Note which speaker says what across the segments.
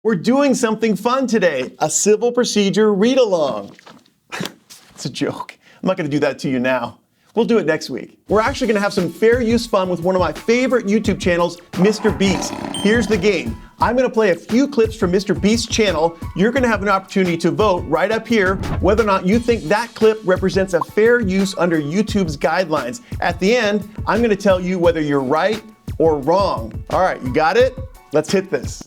Speaker 1: We're doing something fun today, a civil procedure read-along. It's a joke. I'm not gonna do that to you now. We'll do it next week. We're actually gonna have some fair use fun with one of my favorite YouTube channels, MrBeast. Here's the game. I'm gonna play a few clips from MrBeast's channel. You're gonna have an opportunity to vote right up here whether or not you think that clip represents a fair use under YouTube's guidelines. At the end, I'm gonna tell you whether you're right or wrong. All right, you got it? Let's hit this.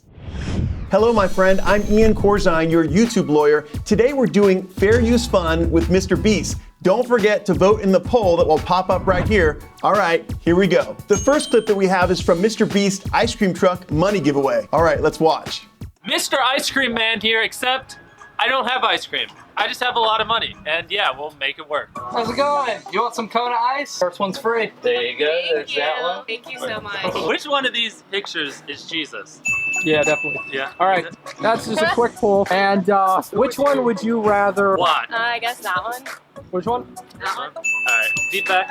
Speaker 1: Hello, my friend. I'm Corzine, your YouTube lawyer. Today we're doing fair use fun with MrBeast. Don't forget to vote in the poll that will pop up right here. All right, here we go. The first clip that we have is from MrBeast Ice Cream Truck Money Giveaway. All right, let's watch.
Speaker 2: Mr. Ice Cream Man here, except I don't have ice cream. I just have a lot of money, and yeah, we'll make it work.
Speaker 3: How's it going? You want some Kona ice? First one's free.
Speaker 2: There you go, there's that one.
Speaker 4: Thank you so much.
Speaker 2: Which one of these pictures is Jesus?
Speaker 3: Yeah, definitely.
Speaker 2: Yeah.
Speaker 3: All right, that's just a quick poll. And which one would you rather?
Speaker 2: Why?
Speaker 4: I guess that one.
Speaker 3: Which one?
Speaker 4: That one.
Speaker 2: Alright, feedback.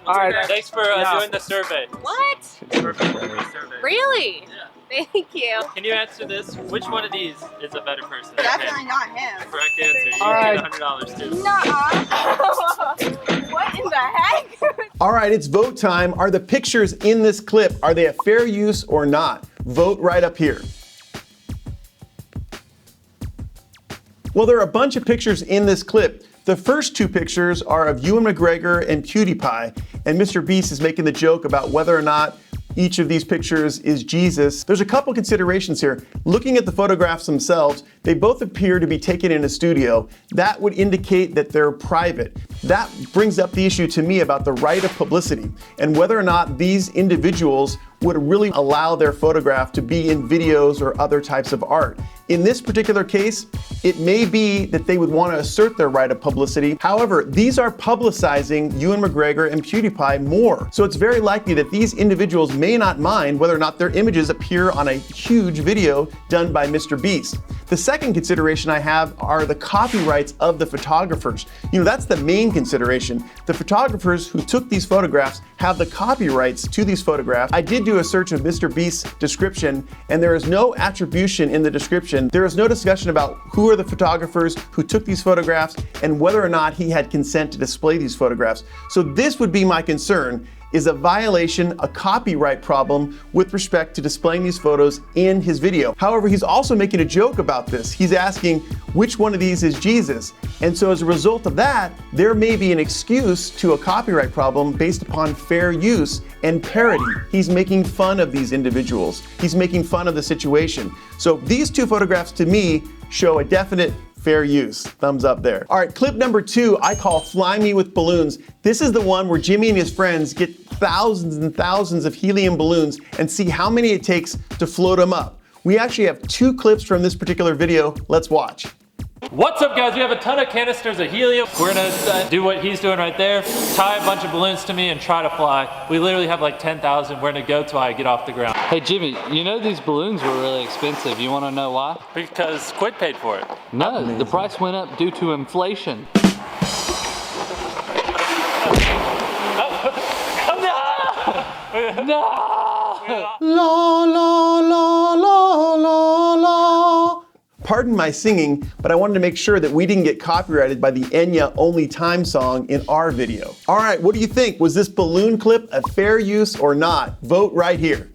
Speaker 3: All right.
Speaker 2: Thanks for doing the survey.
Speaker 4: What?
Speaker 2: Perfect for the survey.
Speaker 4: Really?
Speaker 2: Yeah.
Speaker 4: Thank you.
Speaker 2: Can you answer this? Which one of these is a better person?
Speaker 5: Definitely not him.
Speaker 2: Correct answer. You
Speaker 3: All right.
Speaker 2: get $100 too.
Speaker 5: Nuh-uh. What in the heck?
Speaker 1: All right, it's vote time. Are the pictures in this clip, are they a fair use or not? Vote right up here. Well, there are a bunch of pictures in this clip. The first two pictures are of Ewan McGregor and PewDiePie, and MrBeast is making the joke about whether or not each of these pictures is Jesus. There's a couple considerations here. Looking at the photographs themselves, they both appear to be taken in a studio. That would indicate that they're private. That brings up the issue to me about the right of publicity and whether or not these individuals would really allow their photograph to be in videos or other types of art. In this particular case, it may be that they would want to assert their right of publicity. However, these are publicizing Ewan McGregor and PewDiePie more. So it's very likely that these individuals may not mind whether or not their images appear on a huge video done by MrBeast. The second consideration I have are the copyrights of the photographers. You know, that's the main consideration. The photographers who took these photographs have the copyrights to these photographs. I did do a search of MrBeast's description, and there is no attribution in the description. There is no discussion about who are the photographers who took these photographs and whether or not he had consent to display these photographs. So this would be my concern. Is a violation, a copyright problem with respect to displaying these photos in his video. However, he's also making a joke about this. He's asking which one of these is Jesus. And so as a result of that, there may be an excuse to a copyright problem based upon fair use and parody. He's making fun of these individuals. He's making fun of the situation. So these two photographs to me show a definite fair use. Thumbs up there. All right, clip number 2, I call Fly Me with Balloons. This is the one where Jimmy and his friends get thousands and thousands of helium balloons and see how many it takes to float them up. We actually have 2 clips from this particular video. Let's watch.
Speaker 2: What's up, guys? We have a ton of canisters of helium. We're gonna do what he's doing right there, tie a bunch of balloons to me and try to fly. We literally have like 10,000. We're gonna go till I get off the ground.
Speaker 3: Hey Jimmy, you know these balloons were really expensive. You want to know why?
Speaker 2: Because Squid paid for it.
Speaker 3: No, the price went up due to inflation.
Speaker 2: No!
Speaker 1: La la la la la la. Pardon my singing, but I wanted to make sure that we didn't get copyrighted by the Enya Only Time song in our video. All right, what do you think? Was this balloon clip a fair use or not? Vote right here.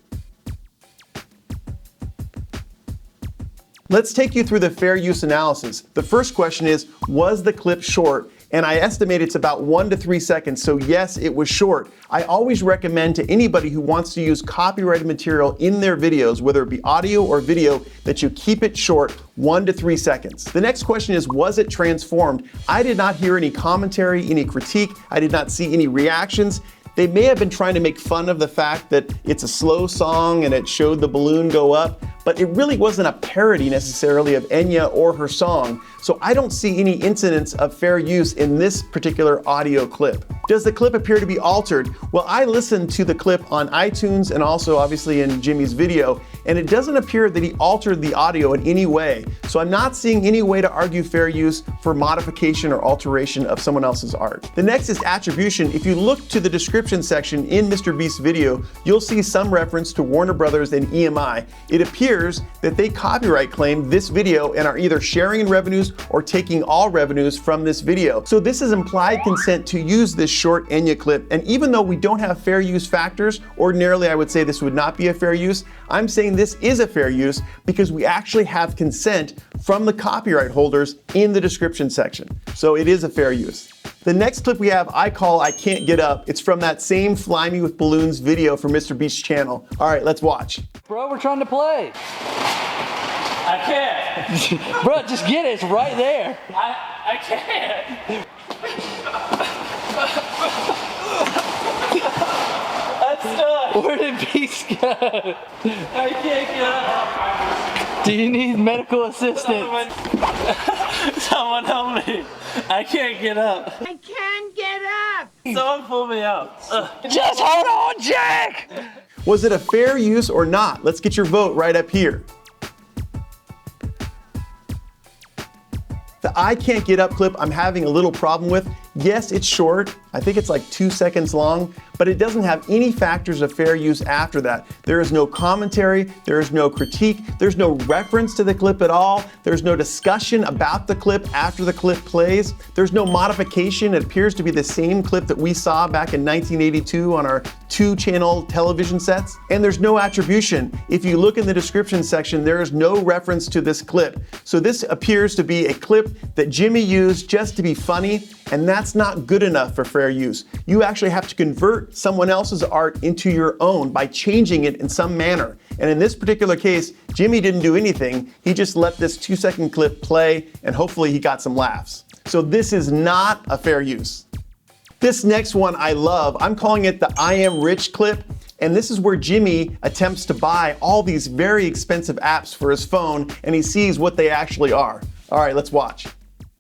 Speaker 1: Let's take you through the fair use analysis. The first question is, was the clip short? And I estimate it's about 1 to 3 seconds, so yes, it was short. I always recommend to anybody who wants to use copyrighted material in their videos, whether it be audio or video, that you keep it short, 1 to 3 seconds. The next question is, was it transformed? I did not hear any commentary, any critique. I did not see any reactions. They may have been trying to make fun of the fact that it's a slow song and it showed the balloon go up, but it really wasn't a parody necessarily of Enya or her song. So I don't see any incidents of fair use in this particular audio clip. Does the clip appear to be altered? Well, I listened to the clip on iTunes and also obviously in Jimmy's video, and it doesn't appear that he altered the audio in any way. So I'm not seeing any way to argue fair use for modification or alteration of someone else's art. The next is attribution. If you look to the description section in MrBeast's video, you'll see some reference to Warner Brothers and EMI. It appears that they copyright claim this video and are either sharing in revenues or taking all revenues from this video. So this is implied consent to use this short Enya clip, and even though we don't have fair use factors, ordinarily I would say this would not be a fair use, I'm saying this is a fair use because we actually have consent from the copyright holders in the description section. So it is a fair use. The next clip we have, I call I Can't Get Up. It's from that same Fly Me With Balloons video from MrBeast's channel. All right, let's watch.
Speaker 3: Bro, we're trying to play.
Speaker 2: I can't.
Speaker 3: Bro, just get it. It's right there.
Speaker 2: I can't. I'm stuck.
Speaker 3: Where did Beast go?
Speaker 2: I can't get up.
Speaker 3: Do you need medical assistance?
Speaker 2: Someone help me. I can't get up.
Speaker 5: I can't get up.
Speaker 2: Someone pull me out.
Speaker 3: Just hold on, Jack!
Speaker 1: Was it a fair use or not? Let's get your vote right up here. The I Can't Get Up clip I'm having a little problem with. Yes, it's short. I think it's like 2 seconds long, but it doesn't have any factors of fair use after that. There is no commentary, there is no critique, there's no reference to the clip at all, there's no discussion about the clip after the clip plays, there's no modification. It appears to be the same clip that we saw back in 1982 on our 2-channel television sets, and there's no attribution. If you look in the description section, there is no reference to this clip. So this appears to be a clip that Jimmy used just to be funny, and that's not good enough for fair use. You actually have to convert someone else's art into your own by changing it in some manner. And in this particular case, Jimmy didn't do anything. He just let this 2-second clip play, and hopefully he got some laughs. So this is not a fair use. This next one I love. I'm calling it the I Am Rich clip. And this is where Jimmy attempts to buy all these very expensive apps for his phone, and he sees what they actually are. All right, let's watch.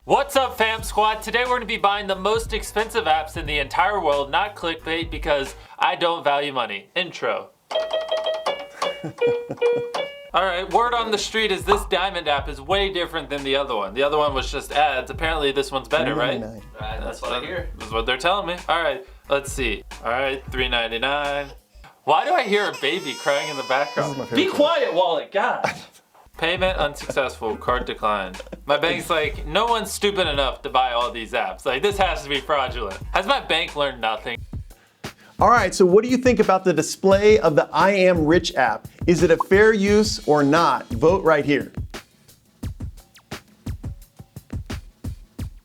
Speaker 2: What's up, fam squad? Today we're going to be buying the most expensive apps in the entire world, not clickbait, because I don't value money. Intro. Alright, word on the street is this diamond app is way different than the other one. The other one was just ads. Apparently this one's better, right? That's what I hear. That's what they're telling me. Alright, let's see. Alright, $3.99. Why do I hear a baby crying in the background? Be quiet, wallet, God. Payment unsuccessful, card declined. My bank's like, no one's stupid enough to buy all these apps. Like, this has to be fraudulent. Has my bank learned nothing?
Speaker 1: All right, so what do you think about the display of the I Am Rich app? Is it a fair use or not? Vote right here.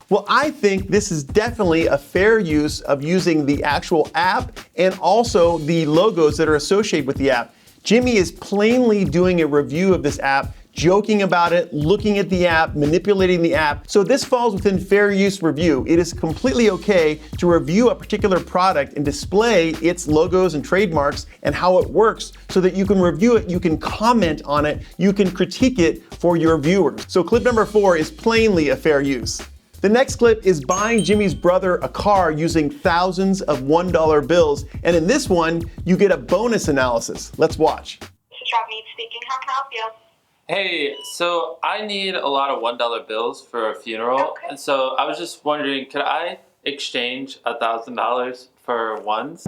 Speaker 1: Well, I think this is definitely a fair use of using the actual app and also the logos that are associated with the app. Jimmy is plainly doing a review of this app, joking about it, looking at the app, manipulating the app. So this falls within fair use review. It is completely okay to review a particular product and display its logos and trademarks and how it works so that you can review it, you can comment on it, you can critique it for your viewers. So clip number 4 is plainly a fair use. The next clip is buying Jimmy's brother a car using thousands of $1 bills. And in this one, you get a bonus analysis. Let's watch.
Speaker 6: This is Ravneet speaking. How can I help you?
Speaker 2: Hey, so I need a lot of $1 bills for a funeral.
Speaker 6: Okay.
Speaker 2: And so I was just wondering, could I exchange $1,000 for ones?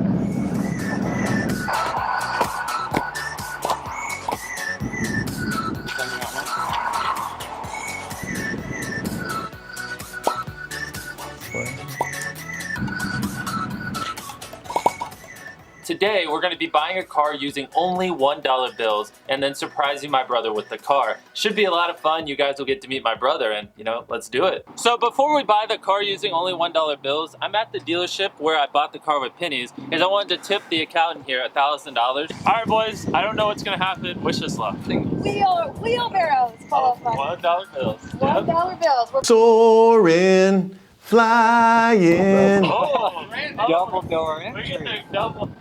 Speaker 2: Today, we're gonna be buying a car using only $1 bills and then surprising my brother with the car. Should be a lot of fun. You guys will get to meet my brother and, you know, let's do it. So before we buy the car using only $1 bills, I'm at the dealership where I bought the car with pennies because I wanted to tip the accountant here $1,000. All right, boys, I don't know what's gonna happen. Wish us luck.
Speaker 5: Wheelbarrows qualify.
Speaker 2: $1 bills.
Speaker 5: $1 bills. We're
Speaker 1: Soaring, flying.
Speaker 2: Oh,
Speaker 3: Double door
Speaker 2: we're
Speaker 3: entry.
Speaker 2: getting double.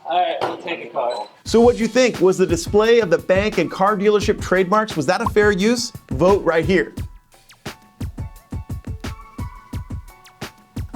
Speaker 2: All right, we'll take a car.
Speaker 1: So what'd you think? Was the display of the bank and car dealership trademarks, was that a fair use? Vote right here.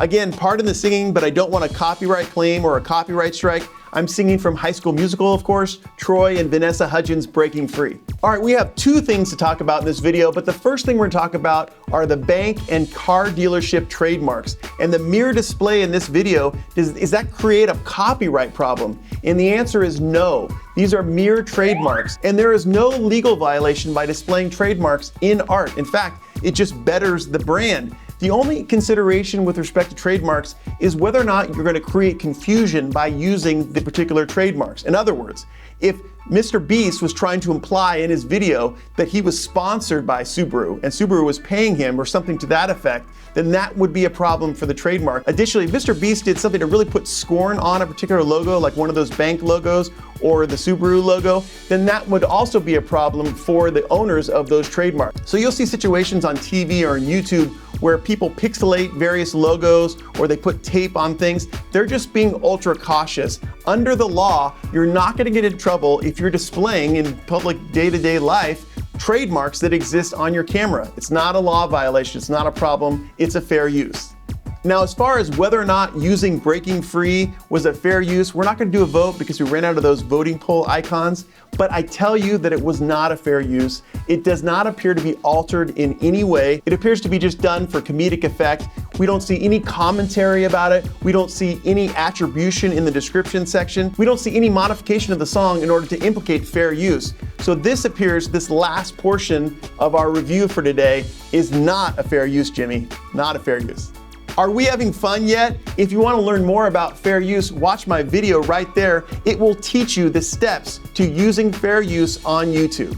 Speaker 1: Again, pardon the singing, but I don't want a copyright claim or a copyright strike. I'm singing from High School Musical, of course, Troy and Vanessa Hudgens' Breaking Free. All right, we have two things to talk about in this video, but the first thing we're gonna talk about are the bank and car dealership trademarks. And the mere display in this video, does that create a copyright problem? And the answer is no. These are mere trademarks, and there is no legal violation by displaying trademarks in art. In fact, it just betters the brand. The only consideration with respect to trademarks is whether or not you're going to create confusion by using the particular trademarks. In other words, if MrBeast was trying to imply in his video that he was sponsored by Subaru and Subaru was paying him or something to that effect, then that would be a problem for the trademark. Additionally, if MrBeast did something to really put scorn on a particular logo, like one of those bank logos or the Subaru logo, then that would also be a problem for the owners of those trademarks. So you'll see situations on TV or on YouTube where people pixelate various logos or they put tape on things. They're just being ultra cautious. Under the law, you're not gonna get in trouble if you're displaying in public day-to-day life trademarks that exist on your camera. It's not a law violation, it's not a problem, it's a fair use. Now, as far as whether or not using Breaking Free was a fair use, we're not gonna do a vote because we ran out of those voting poll icons, but I tell you that it was not a fair use. It does not appear to be altered in any way. It appears to be just done for comedic effect. We don't see any commentary about it. We don't see any attribution in the description section. We don't see any modification of the song in order to implicate fair use. So this appears, this last portion of our review for today is not a fair use, Jimmy. Not a fair use. Are we having fun yet? If you want to learn more about fair use, watch my video right there. It will teach you the steps to using fair use on YouTube.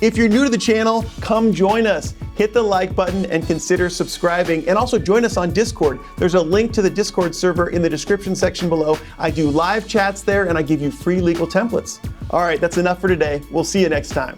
Speaker 1: If you're new to the channel, come join us. Hit the like button and consider subscribing, and also join us on Discord. There's a link to the Discord server in the description section below. I do live chats there and I give you free legal templates. All right, that's enough for today. We'll see you next time.